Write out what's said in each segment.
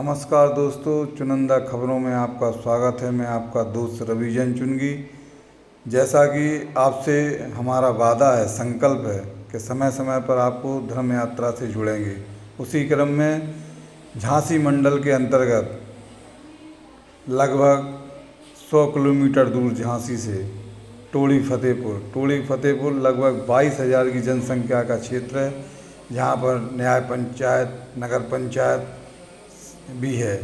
नमस्कार दोस्तों, चुनिंदा खबरों में आपका स्वागत है। मैं आपका दोस्त रविजन चुनगी। जैसा कि आपसे हमारा वादा है, संकल्प है कि समय समय पर आपको धर्म यात्रा से जुड़ेंगे। उसी क्रम में झांसी मंडल के अंतर्गत लगभग 100 किलोमीटर दूर झांसी से टोली फतेहपुर लगभग 22,000 की जनसंख्या का क्षेत्र है, जहाँ पर न्याय पंचायत, नगर पंचायत भी है।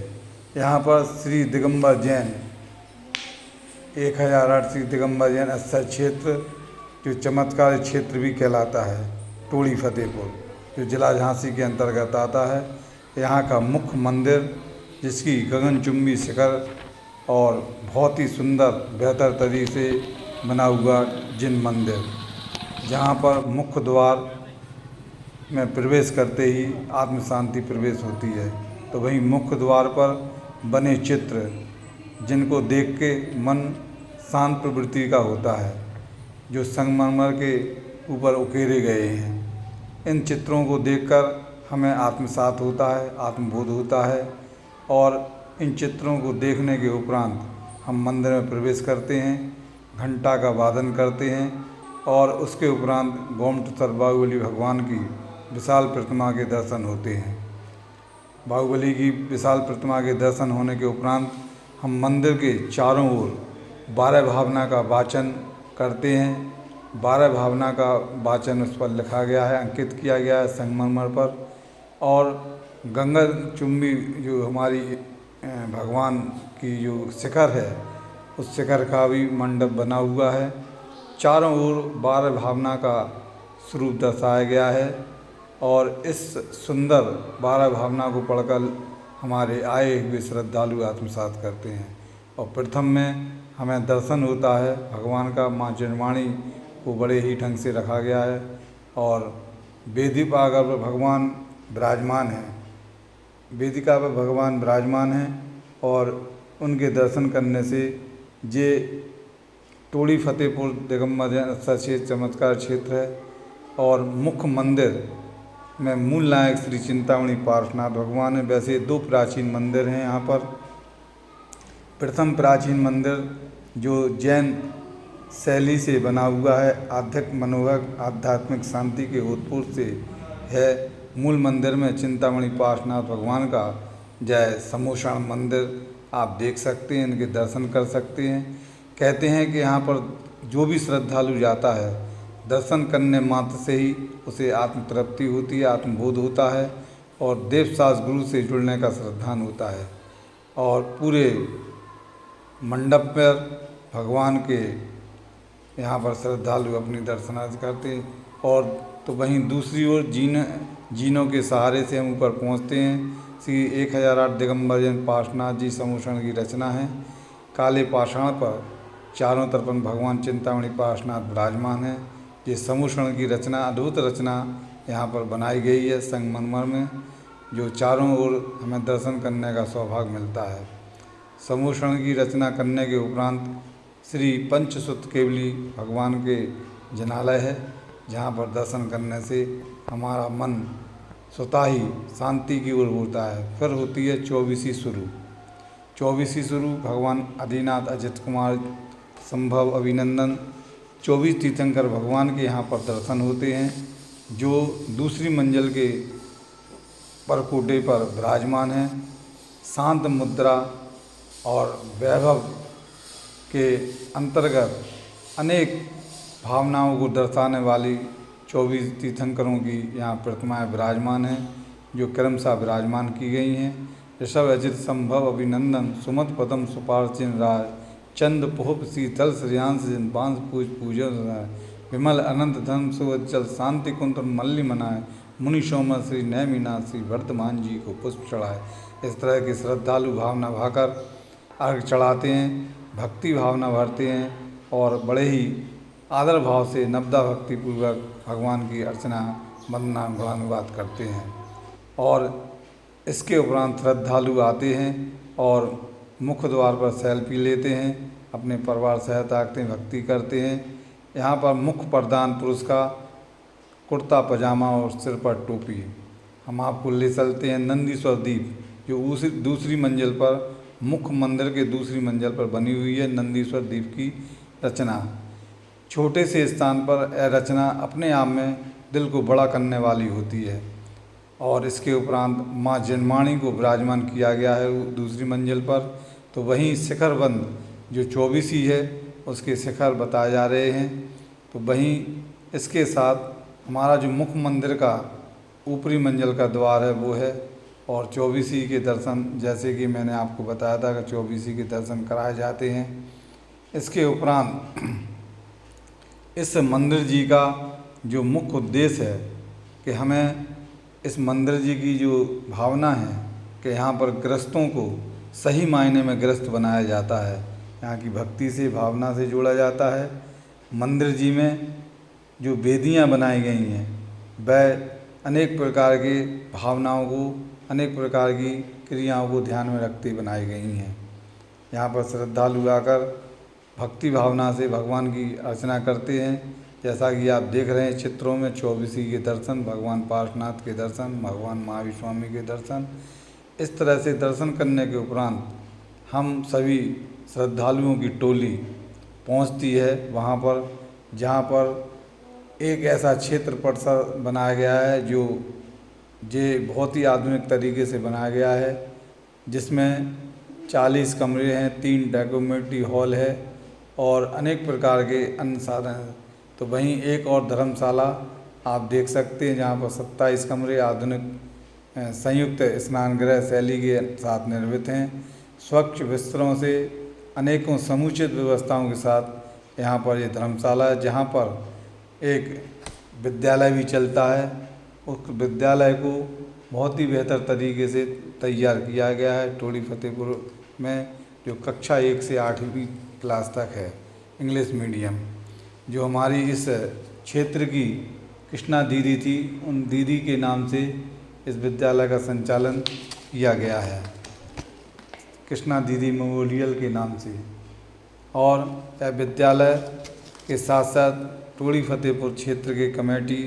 यहाँ पर श्री दिगंबर जैन 1008 श्री दिगंबर जैन अस्थल क्षेत्र, जो चमत्कारी क्षेत्र भी कहलाता है, टोली फतेहपुर, जो जिला झांसी के अंतर्गत आता है। यहाँ का मुख्य मंदिर, जिसकी गगनचुंबी शिखर और बहुत ही सुंदर बेहतर तरीके से बना हुआ जिन मंदिर, जहाँ पर मुख्य द्वार में प्रवेश करते ही आत्म शांति प्रवेश होती है। तो वहीं मुख्य द्वार पर बने चित्र, जिनको देख के मन शांत प्रवृत्ति का होता है, जो संगमरमर के ऊपर उकेरे गए हैं। इन चित्रों को देखकर हमें आत्मसात होता है, आत्मबोध होता है। और इन चित्रों को देखने के उपरांत हम मंदिर में प्रवेश करते हैं, घंटा का वादन करते हैं और उसके उपरांत गोमटेश्वर बाहुबली भगवान की विशाल प्रतिमा के दर्शन होते हैं। बाहुबली की विशाल प्रतिमा के दर्शन होने के उपरांत हम मंदिर के चारों ओर 12 भावना का वाचन करते हैं। 12 भावना का वाचन उस पर लिखा गया है, अंकित किया गया है संगमरमर पर। और गंगा चुंबी जो हमारी भगवान की जो शिखर है, उस शिखर का भी मंडप बना हुआ है। चारों ओर 12 भावना का स्वरूप दर्शाया गया है। और इस सुंदर 12 भावना को पढ़कर हमारे आए हुए श्रद्धालु आत्मसात करते हैं। और प्रथम में हमें दर्शन होता है भगवान का। माँ जिनवाणी को बड़े ही ढंग से रखा गया है और वेदिका पर भगवान विराजमान हैं। वेदिका पर भगवान विराजमान हैं और उनके दर्शन करने से ये टोली फतेहपुर दिगंबर जैन अस्थल चमत्कार क्षेत्र है। और मुख्य मंदिर में मूल नायक श्री चिंतामणि पार्श्वनाथ भगवान है। वैसे 2 प्राचीन मंदिर हैं यहाँ पर। प्रथम प्राचीन मंदिर जो जैन शैली से बना हुआ है, आध्यात्मिक शांति के ओतप्रोत से है। मूल मंदिर में चिंतामणि पार्श्वनाथ भगवान का जय समोषण मंदिर आप देख सकते हैं, इनके दर्शन कर सकते हैं। कहते हैं कि यहाँ पर जो भी श्रद्धालु जाता है, दर्शन करने मात्र से ही उसे आत्म तृप्ति होती है, आत्मबोध होता है और देवशास गुरु से जुड़ने का श्रद्धान होता है। और पूरे मंडप पर भगवान के यहाँ पर श्रद्धालु अपनी दर्शनार्थ करते हैं। और तो वहीं दूसरी ओर जीनों के सहारे से हम ऊपर पहुँचते हैं। श्री 1008 दिगंबर जैन पार्श्वनाथ जी समूषण की रचना है। काले पाषाण पर चारों तरफ भगवान चिंतामणि पार्श्वनाथ विराजमान है। ये समूषण की रचना, अद्भुत रचना यहाँ पर बनाई गई है संगमरमर में, जो चारों ओर हमें दर्शन करने का सौभाग्य मिलता है। समूषण की रचना करने के उपरांत श्री पंचसुत केवली भगवान के जिनालय है, जहाँ पर दर्शन करने से हमारा मन स्वतः ही शांति की ओर होता है। फिर होती है 24वीं शुरू भगवान आदिनाथ अजित कुमार संभव अभिनंदन 24 तीर्थंकर भगवान के यहाँ पर दर्शन होते हैं, जो दूसरी मंजिल के परकोटे पर विराजमान हैं। शांत मुद्रा और वैभव के अंतर्गत अनेक भावनाओं को दर्शाने वाली 24 तीर्थंकरों की यहाँ प्रतिमाएँ विराजमान हैं, जो क्रमशः विराजमान की गई हैं। ऋषभ अजित संभव अभिनंदन सुमत पदम सुपार्चिन राय चंद पोहप शीतल श्रेयांश जिन बांस पूजन विमल अनंत धर्म सुवज्जल शांति कुंत्र मल्ली मनाए मुनि सोमर श्री नैमिनाथ श्री वर्धमान जी को पुष्प चढ़ाए। इस तरह की श्रद्धालु भावना भाकर अर्घ चढ़ाते हैं, भक्ति भावना भरते हैं और बड़े ही आदर भाव से नवदा भक्ति पूर्वक भगवान की अर्चना वंदना गुणानुवाद करते हैं। और इसके उपरांत श्रद्धालु आते हैं और मुख्य द्वार पर सेल्फी लेते हैं, अपने परिवार सहित आते हैं, भक्ति करते हैं। यहाँ पर मुख्य प्रधान पुरुष का कुर्ता पजामा और सिर पर टोपी। हम आपको ले चलते हैं नंदीश्वर द्वीप, जो दूसरी मंजिल पर मुख्य मंदिर के दूसरी मंजिल पर बनी हुई है नंदीश्वर दीप की रचना। छोटे से स्थान पर यह रचना अपने आप में दिल को बड़ा करने वाली होती है। और इसके उपरांत माँ जनमाणी को विराजमान किया गया है दूसरी मंजिल पर। तो वहीं शिखरबंद जो 24 है उसके शिखर बताए जा रहे हैं। तो वहीं इसके साथ हमारा जो मुख्य मंदिर का ऊपरी मंजिल का द्वार है वो है। और 24 के दर्शन, जैसे कि मैंने आपको बताया था कि 24 के दर्शन कराए जाते हैं। इसके उपरांत इस मंदिर जी का जो मुख्य उद्देश्य है कि हमें इस मंदिर जी की जो भावना है कि यहाँ पर गृहस्थों को सही मायने में गृहस्थ बनाया जाता है, यहाँ की भक्ति से भावना से जोड़ा जाता है। मंदिर जी में जो वेदियाँ बनाई गई हैं वह अनेक प्रकार की भावनाओं को, अनेक प्रकार की क्रियाओं को ध्यान में रखते बनाई गई हैं। यहाँ पर श्रद्धालु आकर भक्ति भावना से भगवान की अर्चना करते हैं। जैसा कि आप देख रहे हैं चित्रों में 24 के दर्शन, भगवान पार्श्वनाथ के दर्शन, भगवान महावीर स्वामी के दर्शन। इस तरह से दर्शन करने के उपरांत हम सभी श्रद्धालुओं की टोली पहुंचती है वहां पर, जहां पर एक ऐसा क्षेत्र परिसर बनाया गया है जो बहुत ही आधुनिक तरीके से बनाया गया है, जिसमें 40 कमरे हैं, 3 डॉक्यूमेंट्री हॉल है और अनेक प्रकार के अन्य साधन हैं। तो वहीं एक और धर्मशाला आप देख सकते हैं जहाँ पर 27 कमरे आधुनिक संयुक्त स्नान गृह शैली के साथ निर्मित हैं। स्वच्छ बिस्तरों से अनेकों समुचित व्यवस्थाओं के साथ यहाँ पर ये धर्मशाला है, जहाँ पर एक विद्यालय भी चलता है। उस विद्यालय को बहुत ही बेहतर तरीके से तैयार किया गया है टोली फतेहपुर में, जो कक्षा 1 से 8वीं क्लास तक है इंग्लिश मीडियम। जो हमारी इस क्षेत्र की कृष्णा दीदी थी, उन दीदी के नाम से इस विद्यालय का संचालन किया गया है, कृष्णा दीदी मेमोरियल के नाम से। और यह विद्यालय के साथ साथ टोली फतेहपुर क्षेत्र के कमेटी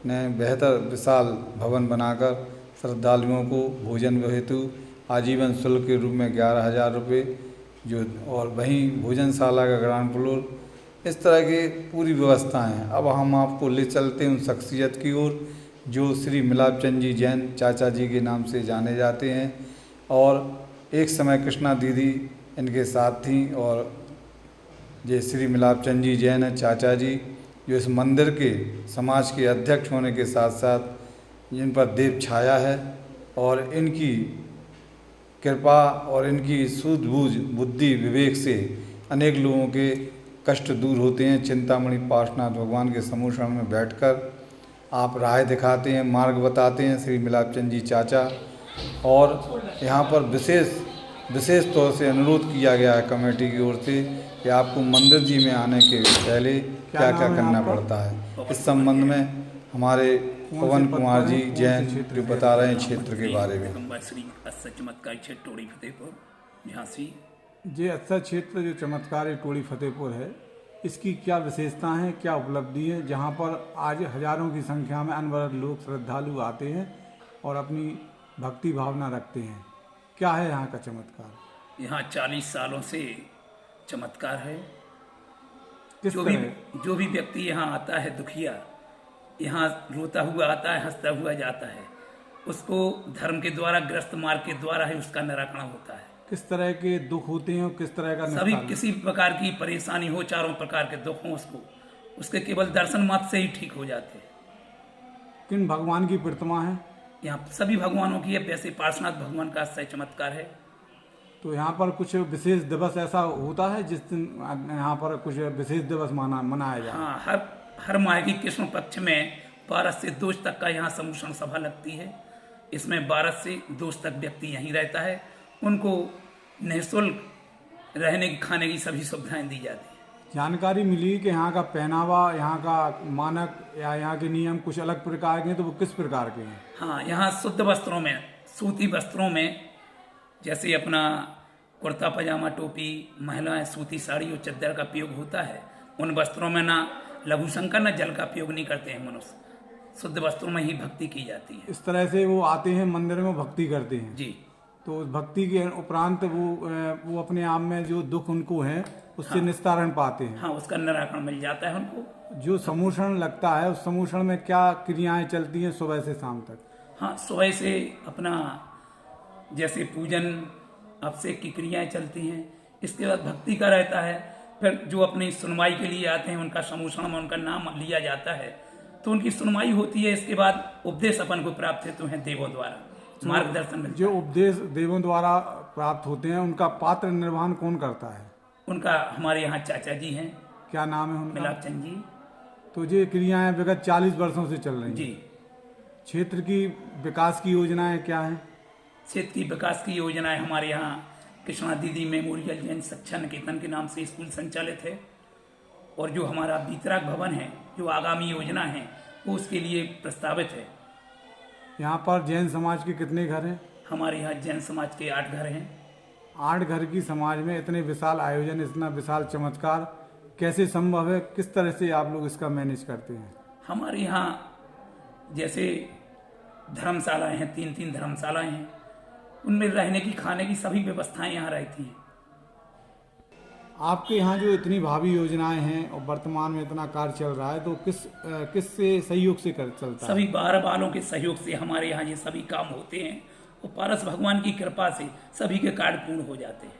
ने बेहतर विशाल भवन बनाकर श्रद्धालुओं को भोजन हेतु आजीवन शुल्क के रूप में 11,000 रुपये जो, और वहीं भोजनशाला का ग्राउंड फ्लोर, इस तरह की पूरी व्यवस्थाएं हैं। अब हम आपको ले चलते हैं उन शख्सियत की ओर जो श्री मिलाप चंद जी जैन चाचा जी के नाम से जाने जाते हैं। और एक समय कृष्णा दीदी इनके साथ थीं। और ये श्री मिलाप चंद जी जैन है चाचा जी, जो इस मंदिर के समाज के अध्यक्ष होने के साथ साथ जिन पर देव छाया है और इनकी कृपा और इनकी सूझबूझ बुद्धि विवेक से अनेक लोगों के कष्ट दूर होते हैं। चिंतामणि पार्श्वनाथ भगवान के समूह शरण में बैठकर आप राह दिखाते हैं, मार्ग बताते हैं श्री मिलाप चंद जी चाचा। और यहाँ पर विशेष तौर से अनुरोध किया गया है कमेटी की ओर से कि आपको मंदिर जी में आने के पहले क्या क्या करना पड़ता है। इस संबंध में हमारे पवन कुमार जी जैन जो बता रहे हैं क्षेत्र के बारे में। श्री अच्छा चमत्कार क्षेत्र टोली फतेहपुर झांसी। ये अच्छा क्षेत्र जो चमत्कारी टोली फतेहपुर है, इसकी क्या विशेषता है, क्या उपलब्धि है, जहाँ पर आज हजारों की संख्या में अनवरत लोग श्रद्धालु आते हैं और अपनी भक्ति भावना रखते हैं। क्या है यहाँ का चमत्कार? यहाँ 40 सालों से चमत्कार है। किस जो भी व्यक्ति यहाँ आता है दुखिया, यहाँ रोता हुआ आता है, हंसता हुआ जाता है, उसको धर्म के द्वारा, गृहस्थ मार्ग के द्वारा ही उसका निराकरण होता है। किस तरह के दुख होते हैं और किस तरह का सभी किसी प्रकार की परेशानी हो, चारों प्रकार के दुख हो, उसके केवल दर्शन मात्र से ही ठीक हो जाते हैं। किन भगवान की प्रतिमा है? यहाँ सभी भगवानों की है। वैसे पार्श्वनाथ भगवान का सही चमत्कार है। तो यहाँ पर कुछ विशेष दिवस ऐसा होता है जिस दिन यहाँ पर कुछ विशेष दिवस मनाया जाए? हाँ, हर माह की कृष्ण पक्ष में 12 से 2 तक का यहाँ समूषण सभा लगती है। इसमें 12 से 2 तक व्यक्ति यहीं रहता है। उनको निःशुल्क रहने की, खाने की सभी सुविधाएं दी जाती है। जानकारी मिली कि यहाँ का पहनावा, यहाँ का मानक या यहाँ के नियम कुछ अलग प्रकार के हैं, तो वो किस प्रकार के हैं? हाँ, यहाँ शुद्ध वस्त्रों में, सूती वस्त्रों में, जैसे अपना कुर्ता पजामा टोपी, महिलाएं सूती साड़ी और चद्दर का प्रयोग होता है। उन वस्त्रों में ना लघु शंकर न जल का प्रयोग नहीं करते हैं मनुष्य। शुद्ध वस्त्रों में ही भक्ति की जाती है। इस तरह से वो आते हैं मंदिर में, भक्ति करते हैं जी। तो उस भक्ति के उपरांत वो अपने आप में जो दुख उनको है उससे निस्तारण पाते हैं। हाँ, उसका निराकरण मिल जाता है उनको। जो समूषण लगता है उस समूषण में क्या क्रियाएं चलती हैं सुबह से शाम तक? हाँ, सुबह से अपना जैसे पूजन अभिषेक की क्रियाएं चलती हैं, इसके बाद भक्ति का रहता है। फिर जो अपनी सुनवाई के लिए आते हैं उनका समूषण में उनका नाम लिया जाता है, तो उनकी सुनवाई होती है। इसके बाद उपदेश अपन को प्राप्त होते हैं देवों द्वारा, मार्गदर्शन मिलता जो उपदेश देवों द्वारा प्राप्त होते हैं उनका पात्र निर्वहन कौन करता है? उनका हमारे यहाँ चाचा जी हैं, क्या नाम है उनका? मिलाप चंद जी। तो ये क्रियाएं विगत 40 वर्षों से चल रही हैं। जी। क्षेत्र की विकास की योजनाएं क्या हैं? क्षेत्र की विकास की योजनाएं हमारे यहाँ कृष्णा दीदी मेमोरियल जैन शिक्षा निकेतन के नाम से स्कूल संचालित है, और जो हमारा बीतराग भवन है जो आगामी योजना है वो उसके लिए प्रस्तावित है। यहाँ पर जैन समाज के कितने घर हैं? हमारे यहाँ जैन समाज के 8 घर हैं। 8 घर की समाज में इतने विशाल आयोजन, इतना विशाल चमत्कार कैसे संभव है? किस तरह से आप लोग इसका मैनेज करते हैं? हमारे यहाँ जैसे धर्मशालाएं हैं, 3-3 धर्मशालाएं हैं, उनमें रहने की खाने की सभी व्यवस्थाएं यहाँ रहती हैं। आपके यहाँ जो इतनी भावी योजनाएं हैं और वर्तमान में इतना कार्य चल रहा है, तो किस से सहयोग से चलता है? सभी 12 बालों के सहयोग से हमारे यहाँ ये सभी काम होते हैं, और पारस भगवान की कृपा से सभी के कार्य पूर्ण हो जाते हैं।